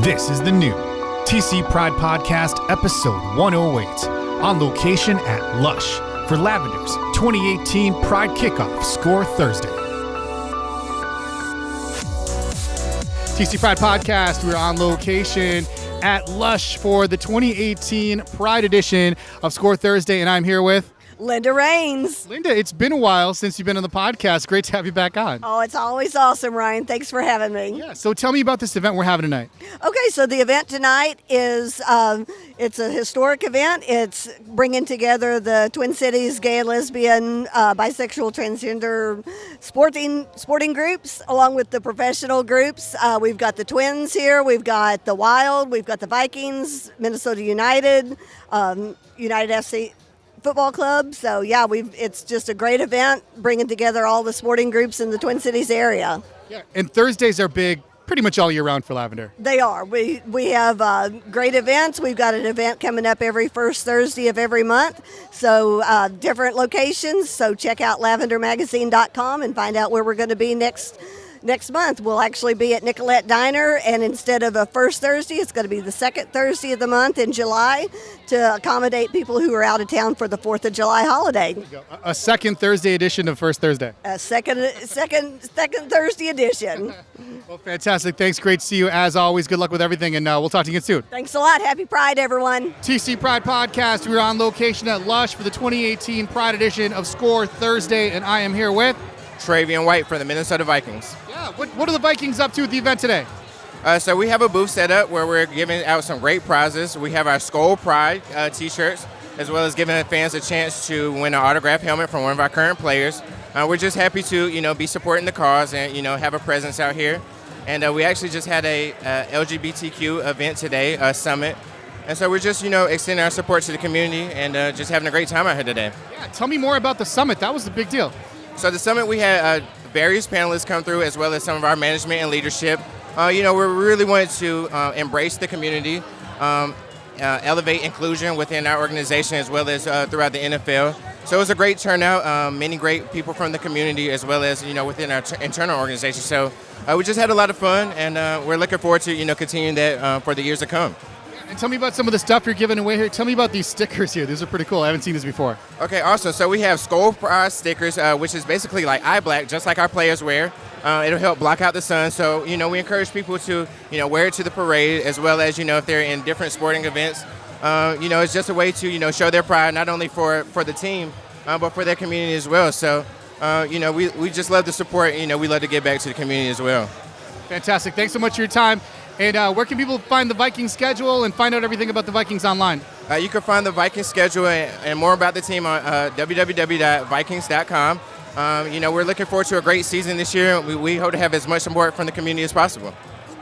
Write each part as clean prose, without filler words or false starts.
This is the new TC Pride Podcast, episode 108, on location at LUSH for Lavender's 2018 Pride Kickoff Score Thursday. TC Pride Podcast, we're on location at LUSH for the 2018 Pride edition of Score Thursday, and I'm here with Linda Rains. Linda, it's been a while since you've been on the podcast. Great to have you back on. Oh, it's always awesome, Ryan. Thanks for having me. Yeah, so tell me about this event we're having tonight. Okay, so the event tonight is, it's a historic event. It's bringing together the Twin Cities gay and lesbian, bisexual, transgender sporting groups, along with the professional groups. We've got the Twins here. We've got the Wild. We've got the Vikings, Minnesota United, United FC Football Club. So yeah, it's just a great event, bringing together all the sporting groups in the Twin Cities area. Yeah, and Thursdays are big pretty much all year round for Lavender. They are. We have great events. We've got an event coming up every first Thursday of every month. So different locations. So check out lavendermagazine.com and find out where we're going to be next month. We'll actually be at Nicolette Diner, and instead of a first Thursday, it's going to be the second Thursday of the month in July to accommodate people who are out of town for the 4th of July holiday. A second Thursday edition of First Thursday. A second Thursday edition. Well, fantastic. Thanks. Great to see you as always. Good luck with everything, and we'll talk to you again soon. Thanks a lot. Happy Pride, everyone. TC Pride Podcast. We're on location at LUSH for the 2018 Pride edition of Score Thursday, and I am here with Travian White for the Minnesota Vikings. Yeah, what are the Vikings up to at the event today? So we have a booth set up where we're giving out some great prizes. We have our Skull Pride t-shirts, as well as giving fans a chance to win an autographed helmet from one of our current players. We're just happy to, be supporting the cause and, have a presence out here. And we actually just had a LGBTQ event today, a summit. And so we're just, extending our support to the community and just having a great time out here today. Yeah, tell me more about the summit. That was the big deal. So the summit, we had various panelists come through, as well as some of our management and leadership. We really wanted to embrace the community, elevate inclusion within our organization, as well as throughout the NFL. So it was a great turnout, many great people from the community, as well as, within our internal organization. So we just had a lot of fun, and we're looking forward to, continuing that for the years to come. And tell me about some of the stuff you're giving away here. Tell me about these stickers here. These are pretty cool. I haven't seen this before. Okay, awesome. So we have Skull Pride stickers, which is basically like eye black, just like our players wear. It'll help block out the sun. So, we encourage people to, wear it to the parade, as well as, if they're in different sporting events. It's just a way to, show their pride, not only for the team, but for their community as well. So, we just love the support. We love to give back to the community as well. Fantastic. Thanks so much for your time. And where can people find the Vikings schedule and find out everything about the Vikings online? You can find the Vikings schedule and more about the team on www.vikings.com. We're looking forward to a great season this year. We hope to have as much support from the community as possible.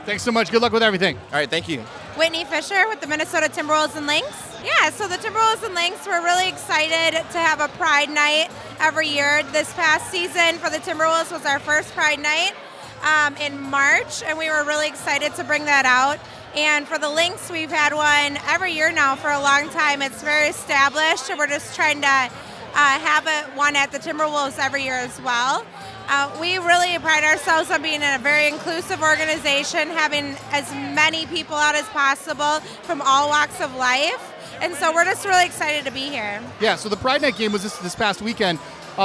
Thanks so much. Good luck with everything. All right, thank you. Whitney Fisher with the Minnesota Timberwolves and Lynx. Yeah, so the Timberwolves and Lynx, we're really excited to have a Pride Night every year. This past season for the Timberwolves was our first Pride Night in March, and we were really excited to bring that out. And for the Lynx, we've had one every year now for a long time. It's very established, and we're just trying to have one at the Timberwolves every year as well. We really pride ourselves on being a very inclusive organization, having as many people out as possible from all walks of life. And so we're just really excited to be here. Yeah, so the Pride Night game was this past weekend.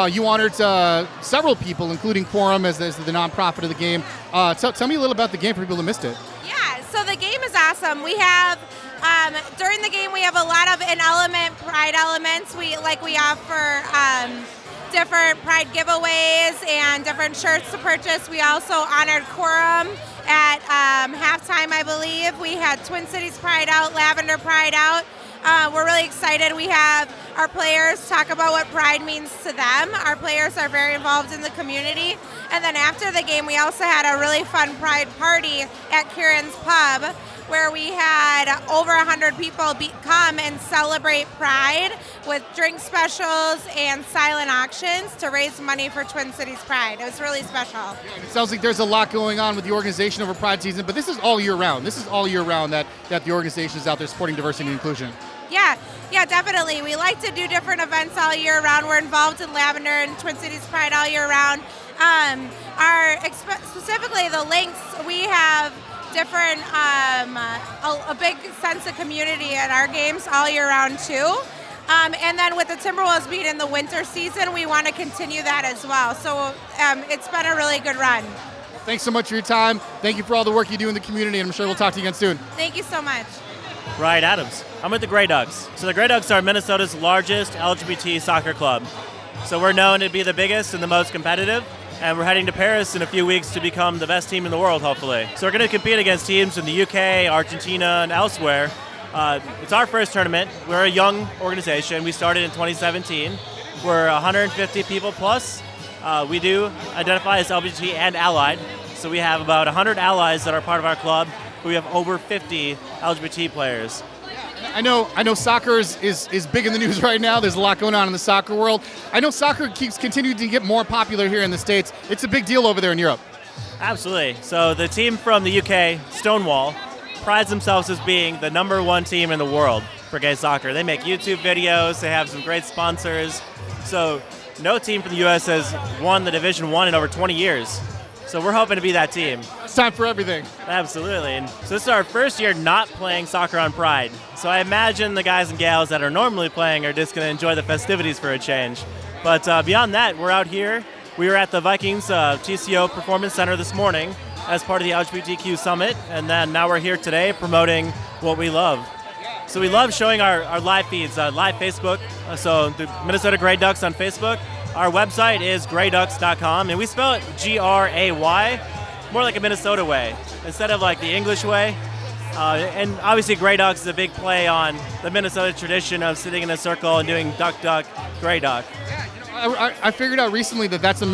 You honored several people, including Quorum as the nonprofit of the game. Tell me a little about the game for people who missed it. Yeah, so the game is awesome. We have, during the game, we have a lot of Pride elements. We offer different Pride giveaways and different shirts to purchase. We also honored Quorum at halftime, I believe. We had Twin Cities Pride out, Lavender Pride out. We're really excited. We have our players talk about what Pride means to them. Our players are very involved in the community. And then after the game, we also had a really fun Pride party at Kieran's Pub, where we had over 100 people come and celebrate Pride with drink specials and silent auctions to raise money for Twin Cities Pride. It was really special. Yeah, it sounds like there's a lot going on with the organization over Pride season, but this is all year round. This is all year round that the organization is out there supporting diversity and inclusion. Yeah, definitely. We like to do different events all year round. We're involved in Lavender and Twin Cities Pride all year round. Specifically the Lynx, we have different, a big sense of community at our games all year round too. And then with the Timberwolves being in the winter season, we want to continue that as well. So it's been a really good run. Thanks so much for your time. Thank you for all the work you do in the community, and I'm sure we'll talk to you again soon. Thank you so much. Ryan Adams. I'm with the Grey Ducks. So the Grey Ducks are Minnesota's largest LGBT soccer club. So we're known to be the biggest and the most competitive, and we're heading to Paris in a few weeks to become the best team in the world, hopefully. So we're going to compete against teams in the UK, Argentina, and elsewhere. It's our first tournament. We're a young organization. We started in 2017. We're 150 people plus. We do identify as LGBT and allied. So we have about 100 allies that are part of our club. We have over 50 LGBT players. I know soccer is big in the news right now. There's a lot going on in the soccer world. I know soccer keeps continuing to get more popular here in the States. It's a big deal over there in Europe. Absolutely. So the team from the UK, Stonewall, prides themselves as being the #1 team in the world for gay soccer. They make YouTube videos. They have some great sponsors. So no team from the U.S. has won the Division I in over 20 years. So we're hoping to be that team. It's time for everything. Absolutely. And so this is our first year not playing soccer on Pride. So I imagine the guys and gals that are normally playing are just going to enjoy the festivities for a change. But beyond that, we're out here. We were at the Vikings TCO Performance Center this morning as part of the LGBTQ Summit. And then now we're here today promoting what we love. So we love showing our live feeds, live Facebook. So the Minnesota Grey Ducks on Facebook. Our website is grayducks.com, and we spell it Gray, more like a Minnesota way, instead of like the English way. And obviously Grey Ducks is a big play on the Minnesota tradition of sitting in a circle and doing duck, duck, Grey Duck. Yeah, I figured out recently that's a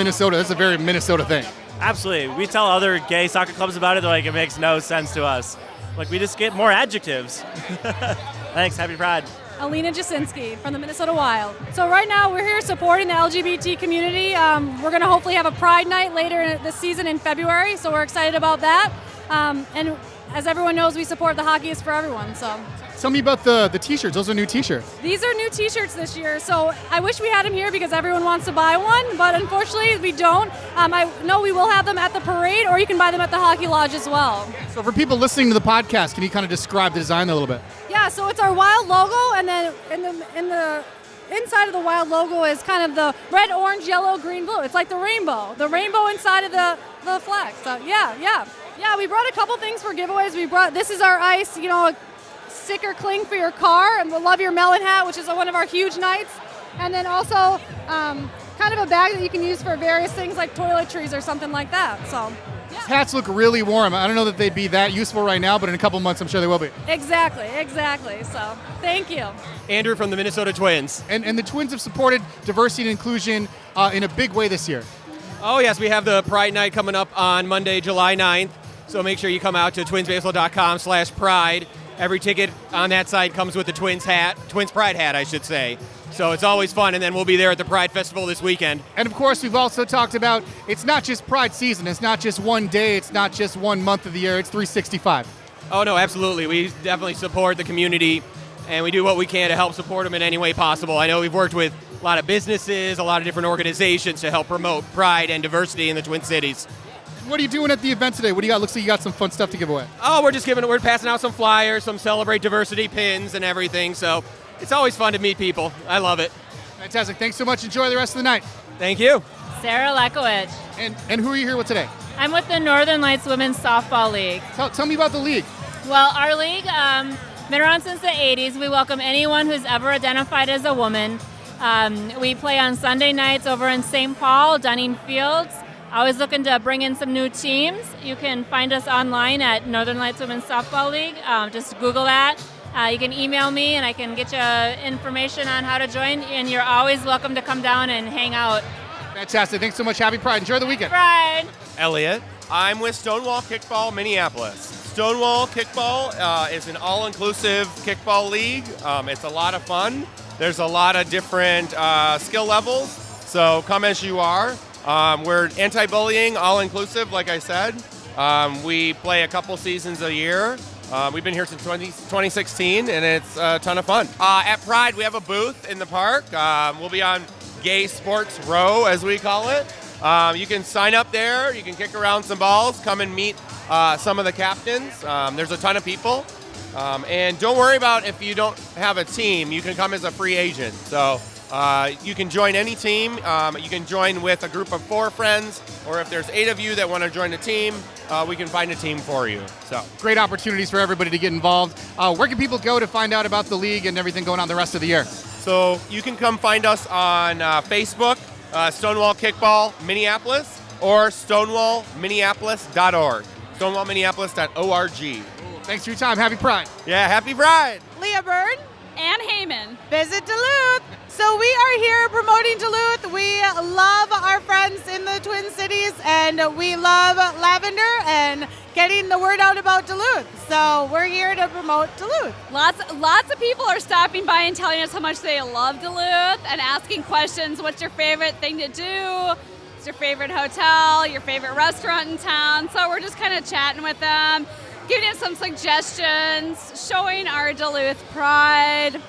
very Minnesota thing. Absolutely. We tell other gay soccer clubs about it, they're like, it makes no sense to us. Like, we just get more adjectives. Thanks, happy Pride. Alina Jasinski from the Minnesota Wild. So right now we're here supporting the LGBT community. We're going to hopefully have a Pride Night later this season in February, so we're excited about that. And as everyone knows, we support the Hockey is for Everyone. So tell me about the t-shirts. Those are new t-shirts. These are new t-shirts this year, so I wish we had them here because everyone wants to buy one, but unfortunately we don't. I know we will have them at the parade, or you can buy them at the Hockey Lodge as well. So for people listening to the podcast, can you kind of describe the design a little bit? Yeah, so it's our Wild logo, and then in the inside of the Wild logo is kind of the red, orange, yellow, green, blue. It's like the rainbow inside of the flag. So yeah. We brought a couple things for giveaways. This is our ice, sticker cling for your car, and we'll love your melon hat, which is one of our huge nights. And then also kind of a bag that you can use for various things like toiletries or something like that. So. These hats look really warm. I don't know that they'd be that useful right now, but in a couple months I'm sure they will be. Exactly. So thank you. Andrew from the Minnesota Twins. And the Twins have supported diversity and inclusion in a big way this year. Oh yes, we have the Pride Night coming up on Monday, July 9th. So make sure you come out to twinsbaseball.com/pride. Every ticket on that site comes with the Twins Pride hat, I should say. So it's always fun, and then we'll be there at the Pride Festival this weekend. And of course, we've also talked about it's not just Pride season. It's not just one day. It's not just 1 month of the year. It's 365. Oh, no, absolutely. We definitely support the community, and we do what we can to help support them in any way possible. I know we've worked with a lot of businesses, a lot of different organizations to help promote pride and diversity in the Twin Cities. What are you doing at the event today? What do you got? Looks like you got some fun stuff to give away. Oh, we're passing out some flyers, some Celebrate Diversity pins and everything. So it's always fun to meet people. I love it. Fantastic. Thanks so much. Enjoy the rest of the night. Thank you. Sarah Lekowicz. And who are you here with today? I'm with the Northern Lights Women's Softball League. Tell me about the league. Well, our league, been around since the 80s. We welcome anyone who's ever identified as a woman. We play on Sunday nights over in St. Paul, Dunning Fields. Always looking to bring in some new teams. You can find us online at Northern Lights Women's Softball League. Just Google that. You can email me and I can get you information on how to join, and you're always welcome to come down and hang out. Fantastic. Thanks so much. Happy Pride. Enjoy the weekend. Pride. Elliot. I'm with Stonewall Kickball Minneapolis. Stonewall Kickball is an all-inclusive kickball league. It's a lot of fun. There's a lot of different skill levels, so come as you are. We're anti-bullying, all-inclusive, like I said. We play a couple seasons a year. We've been here since 2016, and it's a ton of fun. At Pride, we have a booth in the park. We'll be on Gay Sports Row, as we call it. You can sign up there. You can kick around some balls. Come and meet some of the captains. There's a ton of people. And don't worry about if you don't have a team. You can come as a free agent. So you can join any team. You can join with a group of 4 friends, or if there's 8 of you that want to join a team, we can find a team for you. So Great opportunities for everybody to get involved. Where can people go to find out about the league and everything going on the rest of the year? So you can come find us on Facebook, Stonewall Kickball Minneapolis, or stonewallminneapolis.org. stonewallminneapolis.org. Thanks for your time. Happy Pride. Yeah, happy Pride. Leah Byrne, Ann Heyman. visit Duluth. So we are here promoting Duluth. We love our friends in the Twin Cities, and we love Lavender and getting the word out about Duluth. So we're here to promote Duluth. Lots of people are stopping by and telling us how much they love Duluth and asking questions. What's your favorite thing to do? What's your favorite hotel? Your favorite restaurant in town? So we're just kind of chatting with them, giving them some suggestions, showing our Duluth pride.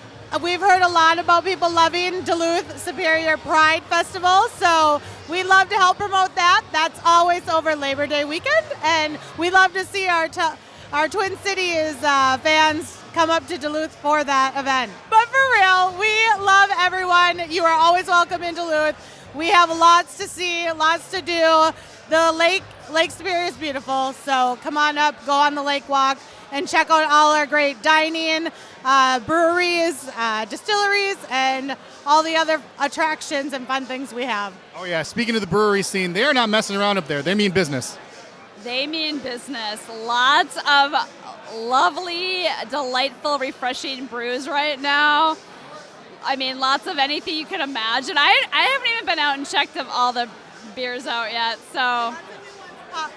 We've heard a lot about people loving Duluth Superior Pride Festival, so we love to help promote that. That's always over Labor Day weekend, and we love to see our Twin Cities fans come up to Duluth for that event. But for real, we love everyone. You are always welcome in Duluth. We have lots to see, lots to do. The Lake Superior is beautiful, so come on up, go on the lake walk, and check out all our great dining, breweries, distilleries, and all the other attractions and fun things we have. Oh, yeah. Speaking of the brewery scene, they're not messing around up there. They mean business. They mean business. Lots of lovely, delightful, refreshing brews right now. I mean, lots of anything you can imagine. I haven't even been out and checked all the beers out yet, so.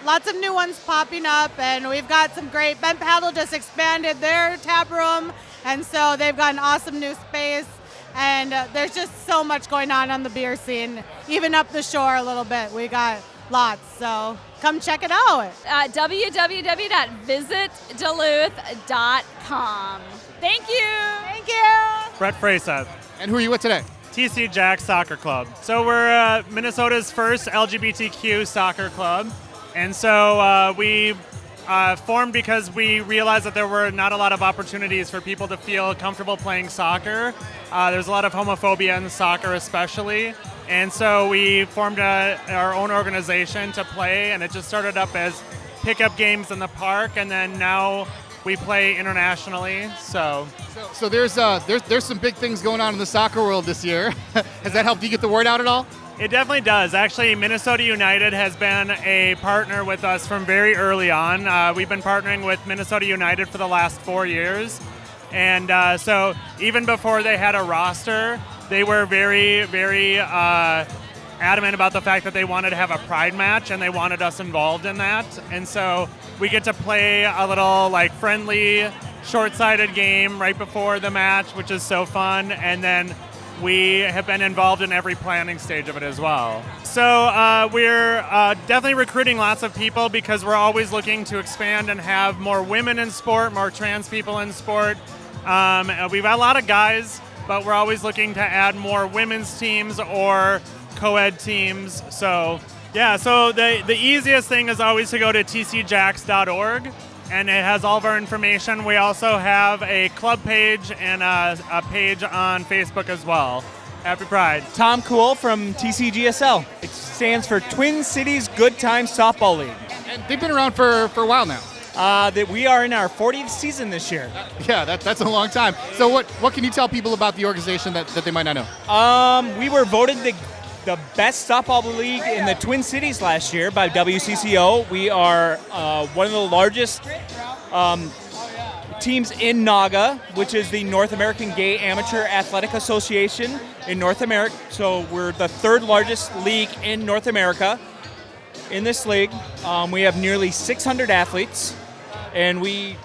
Lots of new ones popping up, and we've got some great. Ben Paddle just expanded their tap room, and so they've got an awesome new space, and there's just so much going on the beer scene, even up the shore a little bit. We got lots, so come check it out. www.visitduluth.com. Thank you. Thank you. Brett Freysa, And who are you with today? TC Jack Soccer Club. So we're Minnesota's first LGBTQ soccer club. And so we formed because we realized that there were not a lot of opportunities for people to feel comfortable playing soccer. There's a lot of homophobia in soccer especially. And so we formed our own organization to play, and it just started up as pickup games in the park, and then now we play internationally. So there's some big things going on in the soccer world this year. Has that helped you get the word out at all? It definitely does. Actually, Minnesota United has been a partner with us from very early on. We've been partnering with Minnesota United for the last 4 years. And so even before they had a roster, they were very, very adamant about the fact that they wanted to have a pride match, and they wanted us involved in that. And so we get to play a little friendly, short-sided game right before the match, which is so fun. And then we have been involved in every planning stage of it as well. So we're definitely recruiting lots of people because we're always looking to expand and have more women in sport, more trans people in sport. We've got a lot of guys, but we're always looking to add more women's teams or co-ed teams. So yeah, so the easiest thing is always to go to tcjacks.org. And it has all of our information. We also have a club page and a page on Facebook as well. Happy Pride. Tom Cool from TCGSL. It stands for Twin Cities Good Times Softball League. And they've been around for a while now. We are in our 40th season this year. Yeah, that's a long time. So what can you tell people about the organization that they might not know? We were voted the best softball league in the Twin Cities last year by WCCO. We are one of the largest teams in NAGA, which is the North American Gay Amateur Athletic Association in North America. So we're the third largest league in North America. In this league, we have nearly 600 athletes, and we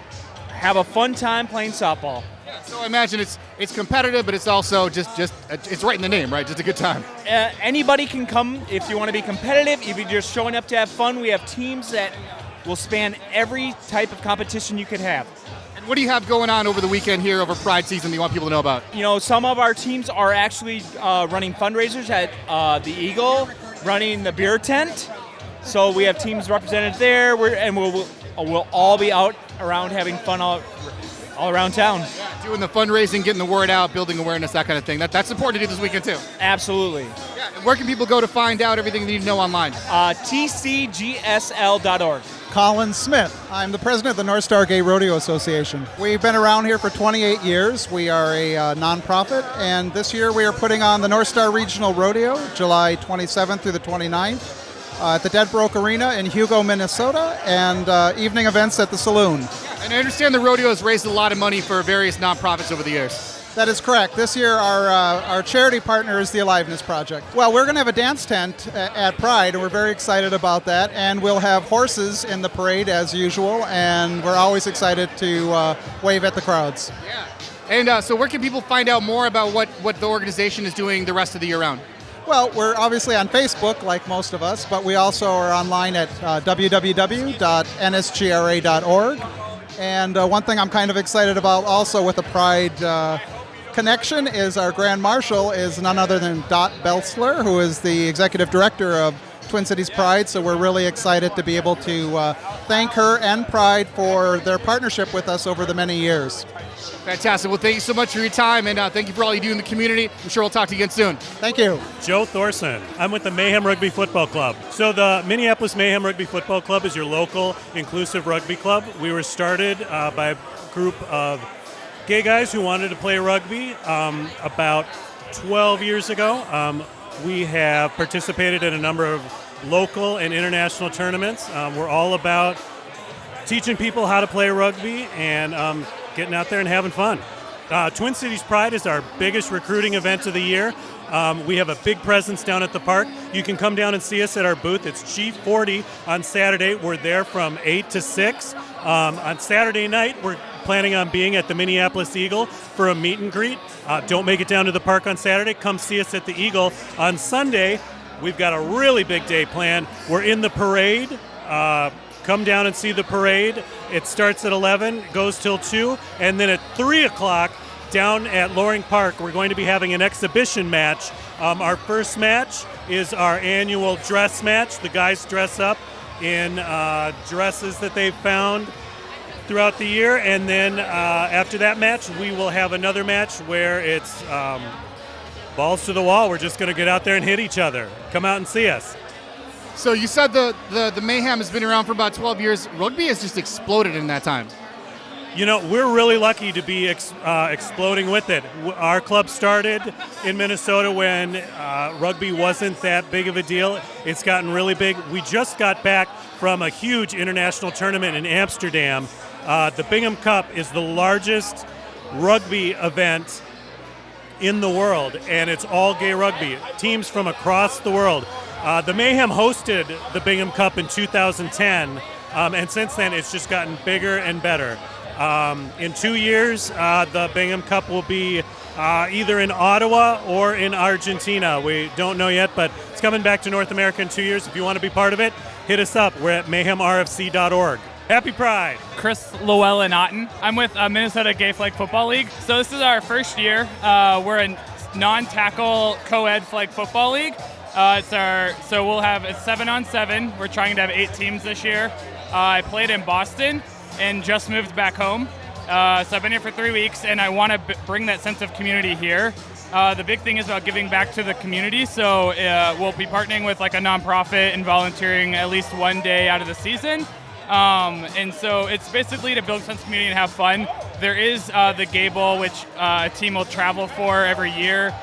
have a fun time playing softball. So I imagine it's competitive, but it's also just it's right in the name, right? Just a good time. Anybody can come if you want to be competitive. If you're just showing up to have fun, we have teams that will span every type of competition you could have. And what do you have going on over the weekend here over Pride season that you want people to know about? You know, some of our teams are actually running fundraisers at the Eagle, running the beer tent. So we have teams represented there, we'll all be out around having fun all around town. Yeah, doing the fundraising, getting the word out, building awareness, that kind of thing. That's important to do this weekend too. Absolutely. Yeah. And where can people go to find out everything they need to know online? TCGSL.org. Colin Smith. I'm the president of the North Star Gay Rodeo Association. We've been around here for 28 years. We are a nonprofit, and this year we are putting on the North Star Regional Rodeo, July 27th through the 29th, at the Dead Broke Arena in Hugo, Minnesota, and evening events at the Saloon. And I understand the rodeo has raised a lot of money for various nonprofits over the years. That is correct. This year our charity partner is the Aliveness Project. Well, we're going to have a dance tent at Pride, and we're very excited about that. And we'll have horses in the parade as usual, and we're always excited to wave at the crowds. Yeah. And so where can people find out more about what the organization is doing the rest of the year round? Well, we're obviously on Facebook, like most of us, but we also are online at www.nsgra.org. And one thing I'm kind of excited about also with the Pride connection is our Grand Marshal is none other than Dot Beltzler, who is the Executive Director of Twin Cities Pride. So we're really excited to be able to thank her and Pride for their partnership with us over the many years. Fantastic. Well, thank you so much for your time, and thank you for all you do in the community. I'm sure we'll talk to you again soon. Thank you. Joe Thorson. I'm with the Mayhem Rugby Football Club. So the Minneapolis Mayhem Rugby Football Club is your local inclusive rugby club. We were started by a group of gay guys who wanted to play rugby about 12 years ago. We have participated in a number of local and international tournaments. We're all about teaching people how to play rugby and getting out there and having fun. Twin Cities Pride is our biggest recruiting event of the year. We have a big presence down at the park. You can come down and see us at our booth. It's G40 on Saturday. We're there from 8 to 6. On Saturday night, we're planning on being at the Minneapolis Eagle for a meet and greet. Don't make it down to the park on Saturday. Come see us at the Eagle. On Sunday, we've got a really big day planned. We're in the parade. Come down and see the parade. It starts at 11, goes till 2, and then at 3 o'clock down at Loring Park, we're going to be having an exhibition match. Our first match is our annual dress match. The guys dress up in dresses that they've found throughout the year, and then after that match, we will have another match where it's balls to the wall. We're just going to get out there and hit each other. Come out and see us. So you said the Mayhem has been around for about 12 years. Rugby has just exploded in that time. You know, we're really lucky to be exploding with it. Our club started in Minnesota when rugby wasn't that big of a deal. It's gotten really big. We just got back from a huge international tournament in Amsterdam. The Bingham Cup is the largest rugby event in the world, and it's all gay rugby. Teams from across the world. The Mayhem hosted the Bingham Cup in 2010, and since then it's just gotten bigger and better. In 2 years, the Bingham Cup will be either in Ottawa or in Argentina. We don't know yet, but it's coming back to North America in 2 years. If you want to be part of it, hit us up. We're at mayhemrfc.org. Happy Pride! Chris Lowell in Otten. I'm with Minnesota Gay Flag Football League. So this is our first year. We're a non-tackle co-ed flag football league. So we'll have a 7-on-7. We're trying to have 8 teams this year. I played in Boston and just moved back home. So I've been here for 3 weeks, and I want to bring that sense of community here. The big thing is about giving back to the community. So we'll be partnering with like a nonprofit and volunteering at least one day out of the season. And so it's basically to build a sense of community and have fun. There is the Gay Bowl, which a team will travel for every year.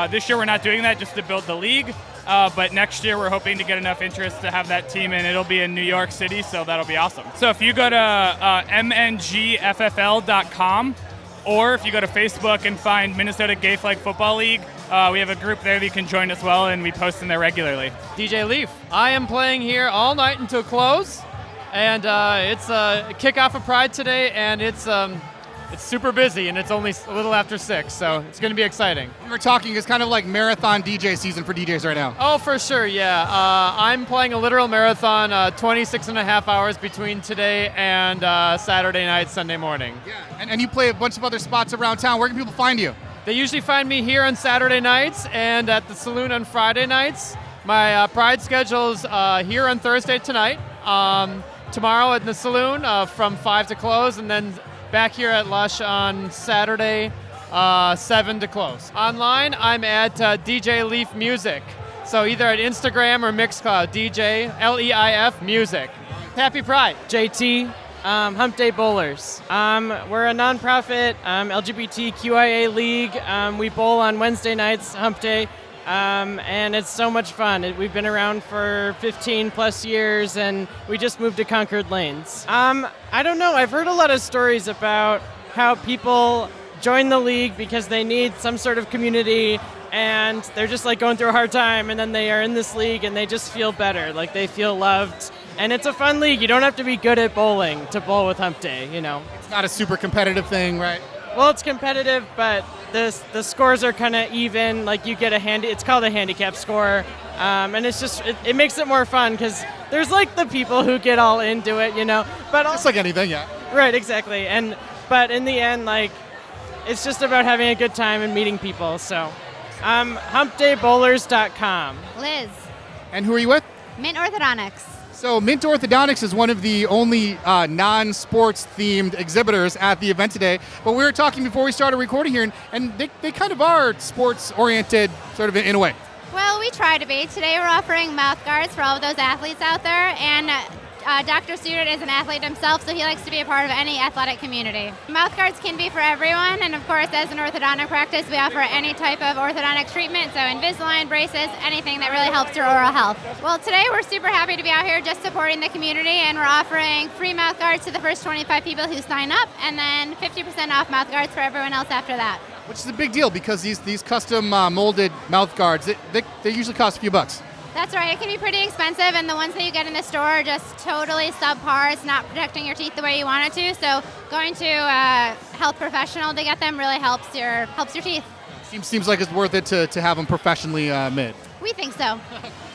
This year we're not doing that just to build the league. But next year we're hoping to get enough interest to have that team, and it'll be in New York City, so that'll be awesome. So if you go to mngffl.com, or if you go to Facebook and find Minnesota Gay Flag Football League, we have a group there that you can join as well, and we post in there regularly. DJ Leaf. I am playing here all night until close, and it's a kickoff of Pride today, and it's super busy, and it's only a little after 6, so it's going to be exciting. We were talking, it's kind of like marathon DJ season for DJs right now. Oh, for sure, yeah. I'm playing a literal marathon, 26 and a half hours between today and Saturday night, Sunday morning. Yeah, and you play a bunch of other spots around town. Where can people find you? They usually find me here on Saturday nights and at the Saloon on Friday nights. My Pride schedule's here on Thursday tonight. tomorrow in the saloon from 5 to close, and then back here at Lush on Saturday, 7 to close. Online, I'm at DJ Leaf Music. So either at Instagram or Mixcloud, DJ LEIF Music. Happy Pride. JT, Hump Day Bowlers. We're a nonprofit LGBTQIA league. We bowl on Wednesday nights, Hump Day, and it's so much fun. We've been around for 15 plus years, and we just moved to Concord Lanes. I don't know. I've heard a lot of stories about how people join the league because they need some sort of community, and they're just like going through a hard time, and then they are in this league and they just feel better, like they feel loved. And it's a fun league. You don't have to be good at bowling to bowl with Hump Day, you know. It's not a super competitive thing, right? Well, it's competitive, but the scores are kind of even. Like you get it's called a handicap score, and it's just it makes it more fun because there's like the people who get all into it, you know. But it's like anything, yeah. Right, exactly. But in the end, like it's just about having a good time and meeting people. So, humpdaybowlers.com. Liz. And who are you with? Mint Orthodontics. So Mint Orthodontics is one of the only non-sports themed exhibitors at the event today. But we were talking before we started recording here, and they kind of are sports oriented, sort of in a way. Well, we try to be. Today we're offering mouth guards for all of those athletes out there, and Dr. Student is an athlete himself, so he likes to be a part of any athletic community. Mouth guards can be for everyone, and of course, as an orthodontic practice, we offer any type of orthodontic treatment, so Invisalign, braces, anything that really helps your oral health. Well, today we're super happy to be out here just supporting the community, and we're offering free mouth guards to the first 25 people who sign up, and then 50% off mouth guards for everyone else after that. Which is a big deal because these custom molded mouth guards, they usually cost a few bucks. That's right. It can be pretty expensive, and the ones that you get in the store are just totally subpar. It's not protecting your teeth the way you want it to. So going to a health professional to get them really helps your teeth. Seems like it's worth it to have them professionally made. We think so.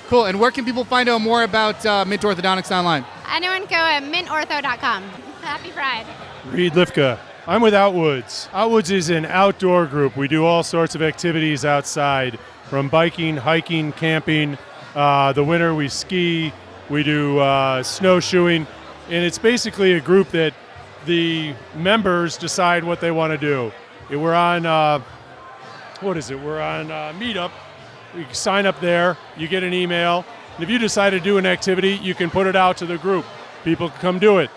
Cool. And where can people find out more about Mint Orthodontics online? Anyone go at mintortho.com. Happy Pride. Reed Lifka. I'm with Outwoods. Outwoods is an outdoor group. We do all sorts of activities outside, from biking, hiking, camping. The winter we ski, we do snowshoeing, and it's basically a group that the members decide what they want to do. We're on, We're on Meetup. You sign up there, you get an email, and if you decide to do an activity, you can put it out to the group. People can come do it.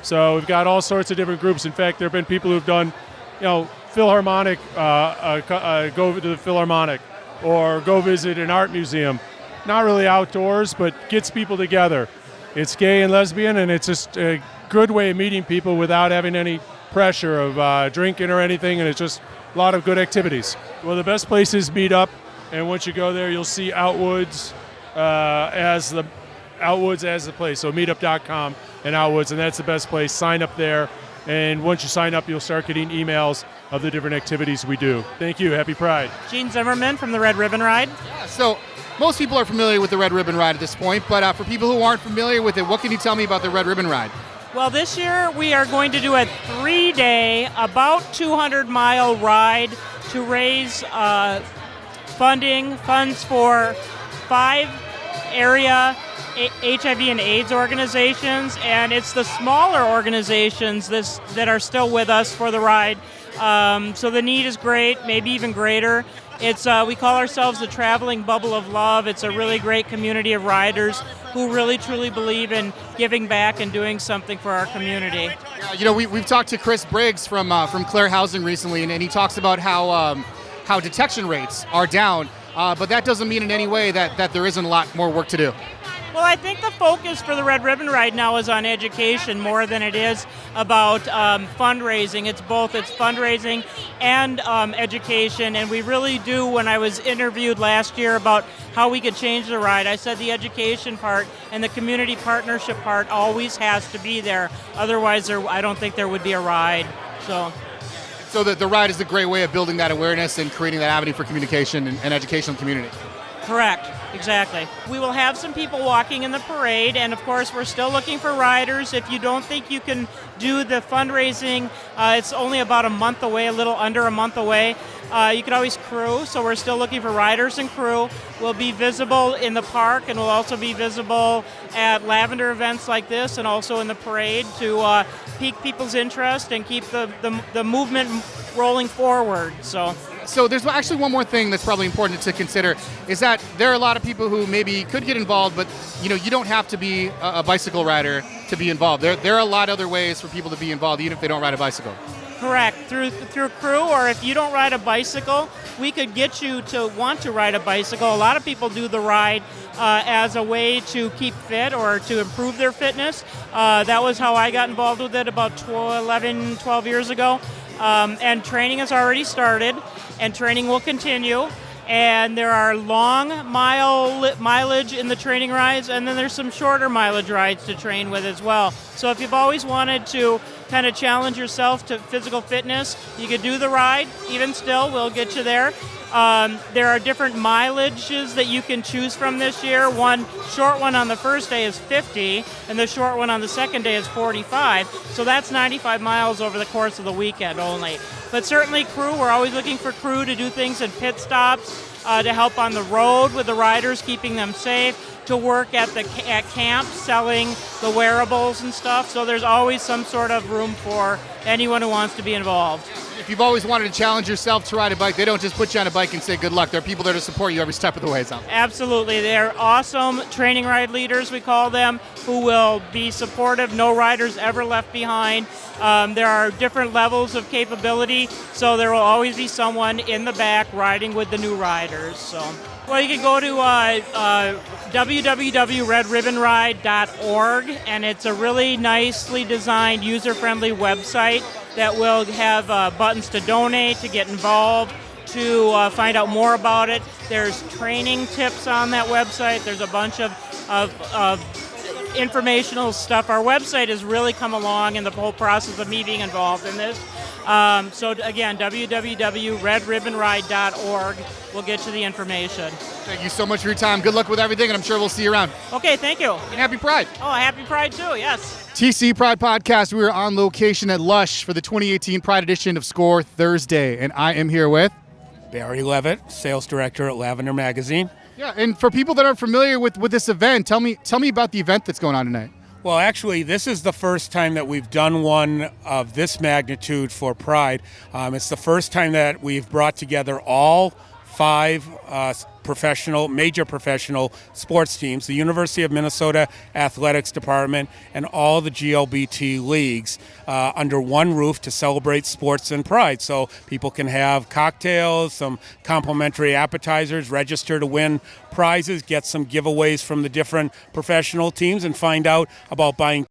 So we've got all sorts of different groups. In fact, there have been people who've done, Philharmonic, go to the Philharmonic, or go visit an art museum. Not really outdoors, but gets people together. It's gay and lesbian, and it's just a good way of meeting people without having any pressure of drinking or anything, and it's just a lot of good activities. Well, the best place is Meetup, and once you go there, you'll see Outwoods as the place. So meetup.com and Outwoods, and that's the best place. Sign up there, and once you sign up, you'll start getting emails of the different activities we do. Thank you. Happy Pride. Gene Zimmerman from the Red Ribbon Ride. Yeah, so most people are familiar with the Red Ribbon Ride at this point, but for people who aren't familiar with it, what can you tell me about the Red Ribbon Ride? Well, this year we are going to do a 3-day, about 200-mile ride to raise funds for 5 area HIV and AIDS organizations, and it's the smaller organizations that are still with us for the ride. So the need is great, maybe even greater. It's we call ourselves the Traveling Bubble of Love. It's a really great community of riders who really truly believe in giving back and doing something for our community. Yeah, we've talked to Chris Briggs from Clare Housing recently, and he talks about how detection rates are down, but that doesn't mean in any way that there isn't a lot more work to do. Well, I think the focus for the Red Ribbon Ride now is on education more than it is about fundraising. It's fundraising and education, and we really do. When I was interviewed last year about how we could change the ride, I said the education part and the community partnership part always has to be there. Otherwise, I don't think there would be a ride. So the ride is a great way of building that awareness and creating that avenue for communication and educational community. Correct, exactly. We will have some people walking in the parade, and of course we're still looking for riders. If you don't think you can do the fundraising, it's only about a month away, a little under a month away. You can always crew, so we're still looking for riders and crew. We'll be visible in the park, and we'll also be visible at Lavender events like this, and also in the parade to pique people's interest and keep the movement rolling forward. So there's actually one more thing that's probably important to consider, is that there are a lot of people who maybe could get involved, but you don't have to be a bicycle rider to be involved. There are a lot of other ways for people to be involved, even if they don't ride a bicycle. Correct. Through crew, or if you don't ride a bicycle, we could get you to want to ride a bicycle. A lot of people do the ride as a way to keep fit or to improve their fitness. That was how I got involved with it about 12 years ago. And training has already started, and training will continue. And there are long mileage in the training rides, and then there's some shorter mileage rides to train with as well. So if you've always wanted to kind of challenge yourself to physical fitness, you could do the ride. Even still, we'll get you there. There are different mileages that you can choose from this year. One short one on the first day is 50, and the short one on the second day is 45. So that's 95 miles over the course of the weekend only. But certainly crew, we're always looking for crew to do things in pit stops, to help on the road with the riders, keeping them safe, to work at camp selling the wearables and stuff. So there's always some sort of room for anyone who wants to be involved. If you've always wanted to challenge yourself to ride a bike, they don't just put you on a bike and say good luck. There are people there to support you every step of the way. Absolutely. They're awesome training ride leaders, we call them, who will be supportive. No riders ever left behind. There are different levels of capability, so there will always be someone in the back riding with the new riders. Well, you can go to www.redribbonride.org, and it's a really nicely designed, user-friendly website that will have buttons to donate, to get involved, to find out more about it. There's training tips on that website. There's a bunch of informational stuff. Our website has really come along in the whole process of me being involved in this. So again, www.redribbonride.org will get you the information. Thank you so much for your time. Good luck with everything, and I'm sure we'll see you around. Okay, thank you. And happy Pride. Oh, happy Pride too, yes. TC Pride Podcast. We are on location at LUSH for the 2018 Pride edition of Score Thursday, and I am here with Barry Levitt, Sales Director at Lavender Magazine. Yeah, and for people that are familiar with this event, tell me about the event that's going on tonight. Well, actually, this is the first time that we've done one of this magnitude for Pride. It's the first time that we've brought together all 5 major professional sports teams, the University of Minnesota Athletics Department, and all the GLBT leagues under one roof to celebrate sports and pride. So people can have cocktails, some complimentary appetizers, register to win prizes, get some giveaways from the different professional teams, and find out about buying